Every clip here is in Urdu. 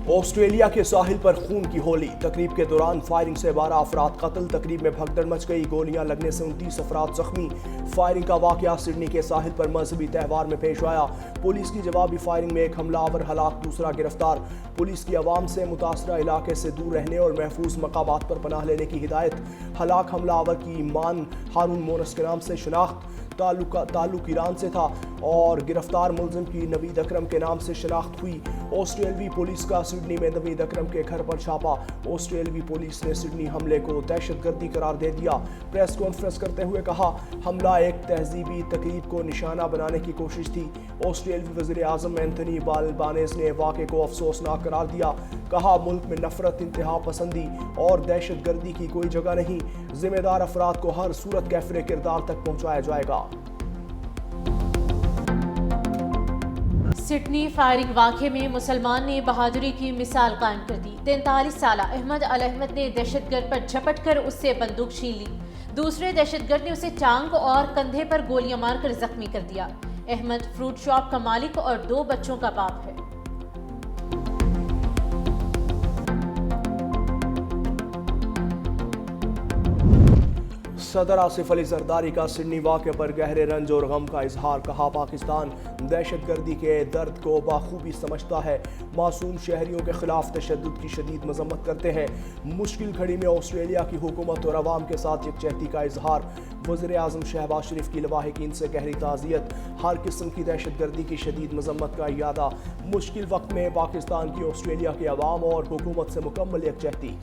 آسٹریلیا کے ساحل پر خون کی ہولی، تقریب کے دوران فائرنگ سے 12 افراد قتل، تقریب میں بھگدڑ مچ گئی، گولیاں لگنے سے 29 افراد زخمی۔ فائرنگ کا واقعہ سڈنی کے ساحل پر مذہبی تہوار میں پیش آیا، پولیس کی جوابی فائرنگ میں ایک حملہ آور ہلاک، دوسرا گرفتار۔ پولیس کی عوام سے متاثرہ علاقے سے دور رہنے اور محفوظ مقامات پر پناہ لینے کی ہدایت۔ ہلاک حملہ آور کی ایمان ہارون مونس کے نام سے شناخت، تعلق ایران سے تھا، اور گرفتار ملزم کی نوید اکرم کے نام سے شناخت ہوئی۔ آسٹریلوی پولیس کا سڈنی میں نوید اکرم کے گھر پر چھاپا، آسٹریلوی پولیس نے سڈنی حملے کو دہشت گردی قرار دے دیا۔ پریس کانفرنس کرتے ہوئے کہا، حملہ ایک تہذیبی تقریب کو نشانہ بنانے کی کوشش تھی۔ آسٹریلوی وزیر اعظم اینتھونی البانیز نے واقعے کو افسوسناک قرار دیا، کہا ملک میں نفرت، انتہا پسندی اور دہشت گردی کی کوئی جگہ نہیں، ذمہ دار افراد کو ہر صورت کیفر کردار تک پہنچایا جائے گا۔ سڈنی فائرنگ واقعے میں مسلمان نے بہادری کی مثال قائم کر دی۔ 43 سالہ احمد احمد نے دہشت گرد پر جھپٹ کر اس سے بندوق چھین لی، دوسرے دہشت گرد نے اسے ٹانگ اور کندھے پر گولیاں مار کر زخمی کر دیا۔ احمد فروٹ شاپ کا مالک اور 2 بچوں کا باپ ہے۔ صدر آصف علی زرداری کا سڈنی واقعے پر گہرے رنج اور غم کا اظہار، کہا پاکستان دہشت گردی کے درد کو بخوبی سمجھتا ہے، معصوم شہریوں کے خلاف تشدد کی شدید مذمت کرتے ہیں۔ مشکل گھڑی میں آسٹریلیا کی حکومت اور عوام کے ساتھ یکجہتی کا اظہار، وزیر اعظم شہباز شریف کی لواحقین سے گہری تعزیت، ہر قسم کی دہشت گردی کی شدید مذمت کا اعادہ، مشکل وقت میں پاکستان کی آسٹریلیا کے عوام اور حکومت سے مکمل یکجہتی۔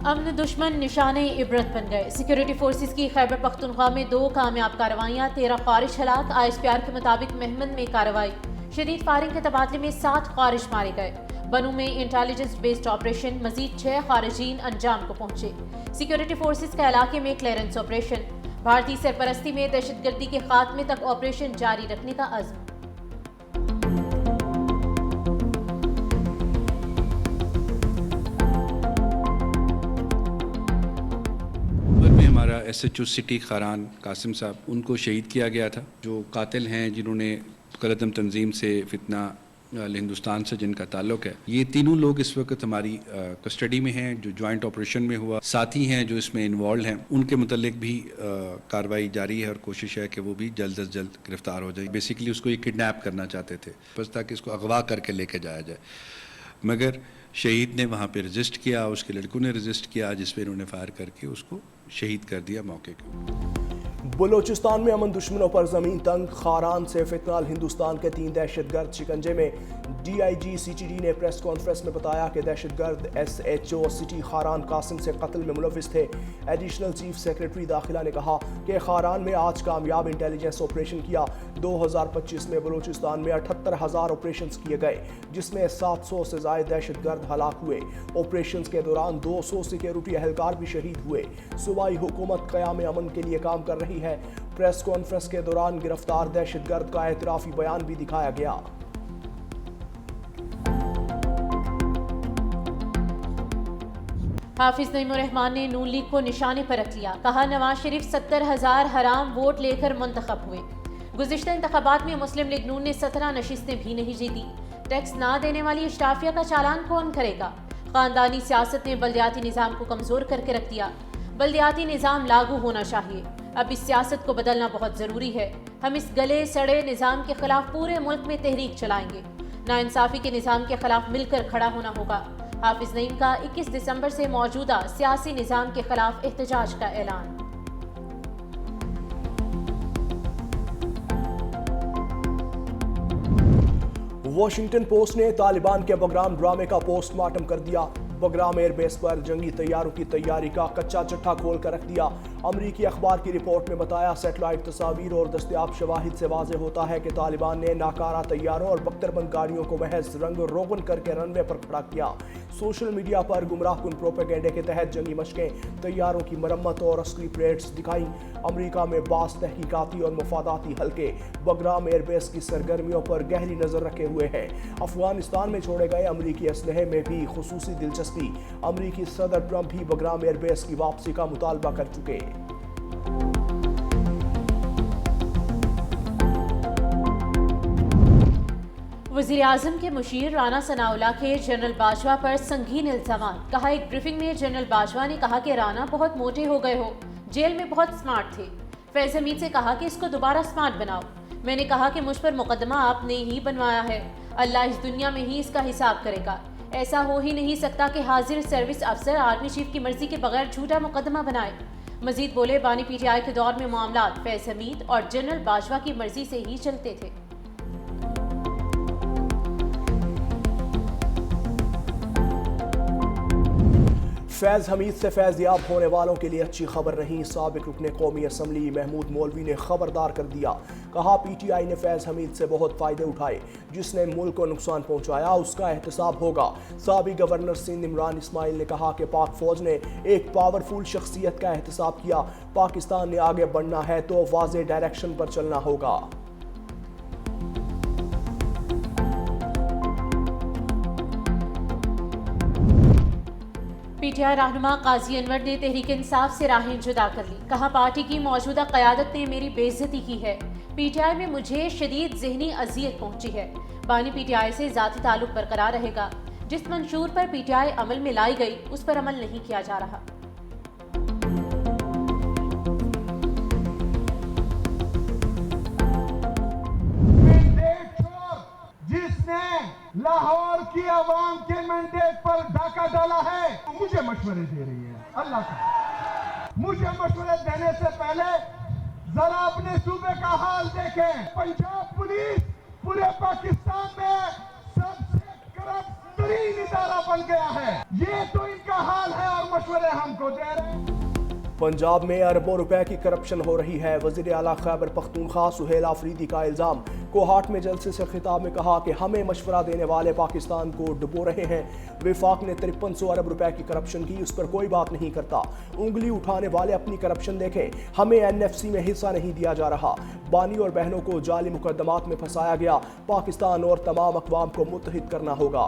امن دشمن نشانے عبرت بن گئے، سیکیورٹی فورسز کی خیبر پختونخوا میں 2 کامیاب کارروائیاں، 13 خارج ہلاک، ISPR کے مطابق مہمند میں کارروائی، شدید فائرنگ کے تبادلے میں 7 خارج مارے گئے، بنو میں انٹیلیجنس بیسڈ آپریشن، مزید 6 خارجین انجام کو پہنچے، سیکیورٹی فورسز کا علاقے میں کلیئرنس آپریشن، بھارتی سرپرستی میں دہشت گردی کے خاتمے تک آپریشن جاری رکھنے کا عزم۔ ہمارا SHO سٹی خاران قاسم صاحب، ان کو شہید کیا گیا تھا، جو قاتل ہیں جنہوں نے قلعتم تنظیم سے فتنہ ہندوستان سے جن کا تعلق ہے، یہ تینوں لوگ اس وقت ہماری کسٹڈی میں ہیں، جو جوائنٹ آپریشن میں ہوا، ساتھی ہیں جو اس میں انوالوڈ ہیں، ان کے متعلق بھی کارروائی جاری ہے اور کوشش ہے کہ وہ بھی جلد از جلد گرفتار ہو جائیں۔ بیسیکلی اس کو یہ کڈنیپ کرنا چاہتے تھے بس تاکہ اس کو اغوا کر کے لے کے جایا جائے، مگر شہید نے وہاں پہ رجسٹ کیا، اس کے لڑکوں نے رجسٹ کیا، جس پہ انہوں نے فائر کر کے اس کو شہید کر دیا موقع کے۔ بلوچستان میں امن دشمنوں پر زمین تنگ، خاران سے فتنہ ہندوستان کے 3 دہشت گرد شکنجے میں۔ DIG CTD نے پریس کانفرنس میں بتایا کہ دہشت گرد SHO سٹی خاران قاسم سے قتل میں ملوث تھے۔ ایڈیشنل چیف سیکرٹری داخلہ نے کہا کہ خاران میں آج کامیاب انٹیلیجنس آپریشن کیا۔ 2025 میں بلوچستان میں 78,000 آپریشنز کیے گئے، جس میں 700 سے زائد دہشت گرد ہلاک ہوئے۔ آپریشنز کے دوران 200 سیکیورٹی اہلکار بھی شہید ہوئے۔ صوبائی حکومت قیام امن کے لیے کام کر رہی ہے۔ پریس کانفرنس کے دوران گرفتار دہشت گرد کا اعترافی بیان بھی دکھایا گیا۔ حافظ نعیم الرحمان نے نون لیگ کو نشانے پر رکھ لیا، کہا نواز شریف 70,000 حرام ووٹ لے کر منتخب ہوئے۔ گزشتہ انتخابات میں مسلم لیگ نون نے 17 نشستیں بھی نہیں جیتی۔ ٹیکس نہ دینے والی اشرافیہ کا چالان کون کرے گا؟ خاندانی سیاست نے بلدیاتی نظام کو کمزور کر کے رکھ دیا۔ بلدیاتی نظام لاگو ہونا چاہیے، اب اس سیاست کو بدلنا بہت ضروری ہے۔ ہم اس گلے سڑے نظام کے خلاف پورے ملک میں تحریک چلائیں گے، ناانصافی کے نظام کے خلاف مل کر کھڑا ہونا ہوگا۔ حافظ نعیم کا 21 دسمبر سے موجودہ سیاسی نظام کے خلاف احتجاج کا اعلان۔ واشنگٹن پوسٹ نے طالبان کے بگرام ڈرامے کا پوسٹ مارٹم کر دیا، بگرام ایئر بیس پر جنگی طیاروں کی تیاری کا کچا چٹھا کھول کر رکھ دیا۔ امریکی اخبار کی رپورٹ میں بتایا، سیٹلائٹ تصاویر اور دستیاب شواہد سے واضح ہوتا ہے کہ طالبان نے ناکارہ طیاروں اور بختربند گاڑیوں کو محض رنگ روغن کر کے رن وے پر کھڑا کیا۔ سوشل میڈیا پر گمراہ کن پروپیگنڈے کے تحت جنگی مشقیں، طیاروں کی مرمت اور عسکری پریڈز دکھائیں۔ امریکہ میں بعض تحقیقاتی اور مفاداتی حلقے بگرام ایئر بیس کی سرگرمیوں پر گہری نظر رکھے ہوئے ہیں۔ افغانستان میں چھوڑے گئے امریکی اسلحے میں بھی خصوصی دلچسپی، امریکی صدر ٹرمپ بھی بگرام ایئر بیس کی واپسی کا مطالبہ کر چکے۔ وزیر اعظم کے مشیر رانا ثناءاللہ کے جنرل باجوہ پر سنگین الزامات. کہا ایک بریفنگ میں جنرل باجوہ نے کہا کہ رانا بہت موٹے ہو گئے ہو, جیل میں بہت سمارٹ تھے. فیض حمید سے کہا کہ اس کو دوبارہ سمارٹ بناؤ. میں نے کہا کہ مجھ پر مقدمہ آپ نے ہی بنوایا ہے, اللہ اس دنیا میں ہی اس کا حساب کرے گا. ایسا ہو ہی نہیں سکتا کہ حاضر سروس افسر آرمی چیف کی مرضی کے بغیر جھوٹا مقدمہ بنائے. مزید بولے بانی پی ٹی آئی کے دور میں معاملات فیض حمید اور جنرل باجوہ کی مرضی سے ہی چلتے تھے. فیض حمید سے فیض یاب ہونے والوں کے لیے اچھی خبر نہیں. سابق رکن قومی اسمبلی محمود مولوی نے خبردار کر دیا. کہا پی ٹی آئی نے فیض حمید سے بہت فائدے اٹھائے. جس نے ملک کو نقصان پہنچایا اس کا احتساب ہوگا. سابق گورنر سندھ عمران اسماعیل نے کہا کہ پاک فوج نے ایک پاورفل شخصیت کا احتساب کیا. پاکستان نے آگے بڑھنا ہے تو واضح ڈائریکشن پر چلنا ہوگا. پی ٹی آئی رہنما قاضی انور نے تحریک انصاف سے راہیں جدا کر لی. کہا پارٹی کی موجودہ قیادت نے میری بے عزتی کی ہے. پی ٹی آئی میں مجھے شدید ذہنی اذیت پہنچی ہے. بانی پی ٹی آئی سے ذاتی تعلق برقرار رہے گا. جس منشور پر پی ٹی آئی عمل میں لائی گئی اس پر عمل نہیں کیا جا رہا. جس نے لاہور کی عوام کے مینڈیٹ پر ڈاکہ ڈالا ہے مجھے مشورے دے رہی ہے. اللہ کا مجھے مشورے دینے سے پہلے ذرا اپنے صوبے کا حال دیکھیں. پنجاب پولیس پورے پاکستان میں سب سے کرپٹ ترین ادارہ بن گیا ہے. یہ تو ان کا حال ہے اور مشورے ہم کو دے رہے ہیں. پنجاب میں اربوں روپے کی کرپشن ہو رہی ہے. وزیر اعلیٰ خیبر پختونخوا سہیل آفریدی کا الزام. کوہاٹ میں جلسے سے خطاب میں کہا کہ ہمیں مشورہ دینے والے پاکستان کو ڈبو رہے ہیں. وفاق نے 5300 ارب روپے کی کرپشن کی, اس پر کوئی بات نہیں کرتا. انگلی اٹھانے والے اپنی کرپشن دیکھیں. ہمیں این ایف سی میں حصہ نہیں دیا جا رہا. بانی اور بہنوں کو جعلی مقدمات میں پھنسایا گیا. پاکستان اور تمام اقوام کو متحد کرنا ہوگا.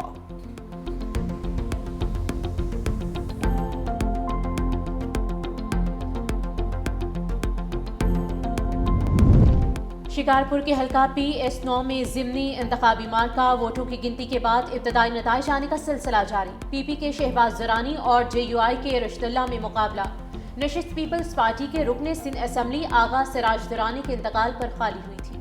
شکارپور کے حلقہ پی ایس 9 میں ضمنی انتخابی مارکہ ووٹوں کی گنتی کے بعد ابتدائی نتائج آنے کا سلسلہ جاری. پی پی کے شہباز درانی اور جے یو آئی کے رشد اللہ میں مقابلہ. نشست پیپلز پارٹی کے رکن سندھ اسمبلی آغا سراج درانی کے انتقال پر خالی ہوئی تھی.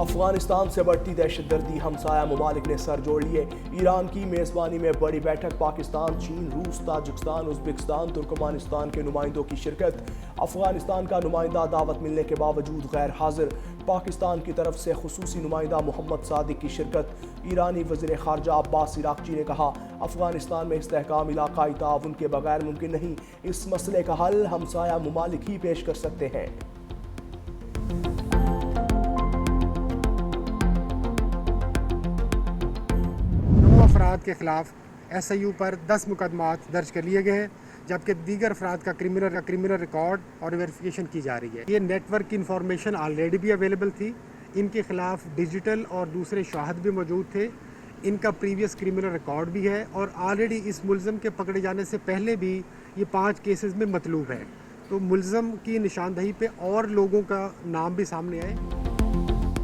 افغانستان سے بڑھتی دہشت گردی, ہمسایہ ممالک نے سر جوڑ لیے. ایران کی میزبانی میں بڑی بیٹھک. پاکستان, چین, روس, تاجکستان, ازبکستان, ترکمانستان کے نمائندوں کی شرکت. افغانستان کا نمائندہ دعوت ملنے کے باوجود غیر حاضر. پاکستان کی طرف سے خصوصی نمائندہ محمد صادق کی شرکت. ایرانی وزیر خارجہ عباس عراقچی نے کہا افغانستان میں استحکام علاقائی تعاون کے بغیر ممکن نہیں. اس مسئلے کا حل ہمسایہ ممالک ہی پیش کر سکتے ہیں. افراد کے خلاف ایس آئی یو پر 10 مقدمات درج کر لیے گئے ہیں, جبکہ دیگر افراد کا کرمنل ریکارڈ اور ویریفیکیشن کی جا رہی ہے. یہ نیٹ ورک کی انفارمیشن آلریڈی بھی اویلیبل تھی. ان کے خلاف ڈیجیٹل اور دوسرے شاہد بھی موجود تھے. ان کا پریویس کرمنل ریکارڈ بھی ہے اور آلریڈی اس ملزم کے پکڑے جانے سے پہلے بھی یہ 5 کیسز میں مطلوب ہے. تو ملزم کی نشاندہی پہ اور لوگوں کا نام بھی سامنے آئے.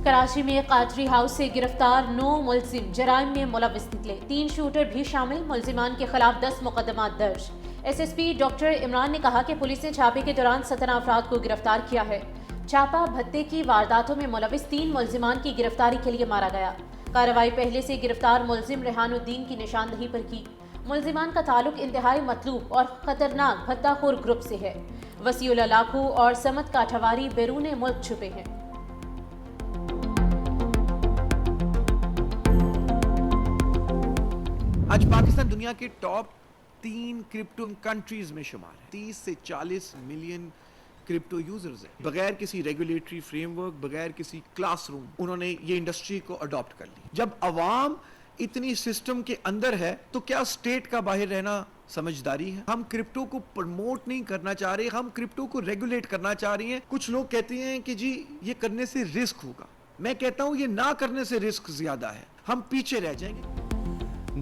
کراچی میں قاطری ہاؤس سے گرفتار 9 ملزم جرائم میں ملوث نکلے. 3 شوٹر بھی شامل. ملزمان کے خلاف 10 مقدمات درج. S S P doctor Imran نے کہا کہ پولیس نے چھاپے کے دوران 17 افراد کو گرفتار کیا ہے. چھاپا بھتے کی وارداتوں میں ملوث 3 ملزمان کی گرفتاری کے لیے مارا گیا. کارروائی پہلے سے گرفتار ملزم ریحان الدین کی نشاندہی پر کی. ملزمان کا تعلق انتہائی مطلوب اور خطرناک بھتہ خور گروپ سے ہے. وسیع اللہ لاکھو اور سمت کاٹھواری بیرون ملک چھپے ہیں. آج پاکستان دنیا کے ٹاپ 3 کرپٹو کنٹریز میں شمار ہے. 30 سے 40 ملین کرپٹو یوزرز ہیں. بغیر کسی ریگولیٹری فریم ورک, بغیر کسی کلاس روم, انہوں نے یہ انڈسٹری کو اڈاپٹ کر لی. جب عوام اتنی سسٹم کے اندر ہے تو کیا اسٹیٹ کا باہر رہنا سمجھداری ہے؟ ہم کرپٹو کو پروموٹ نہیں کرنا چاہ رہے, ہم کرپٹو کو ریگولیٹ کرنا چاہ رہی ہیں. کچھ لوگ کہتے ہیں کہ جی یہ کرنے سے رسک ہوگا. میں کہتا ہوں یہ نہ کرنے سے رسک زیادہ ہے. ہم پیچھے رہ جائیں گے.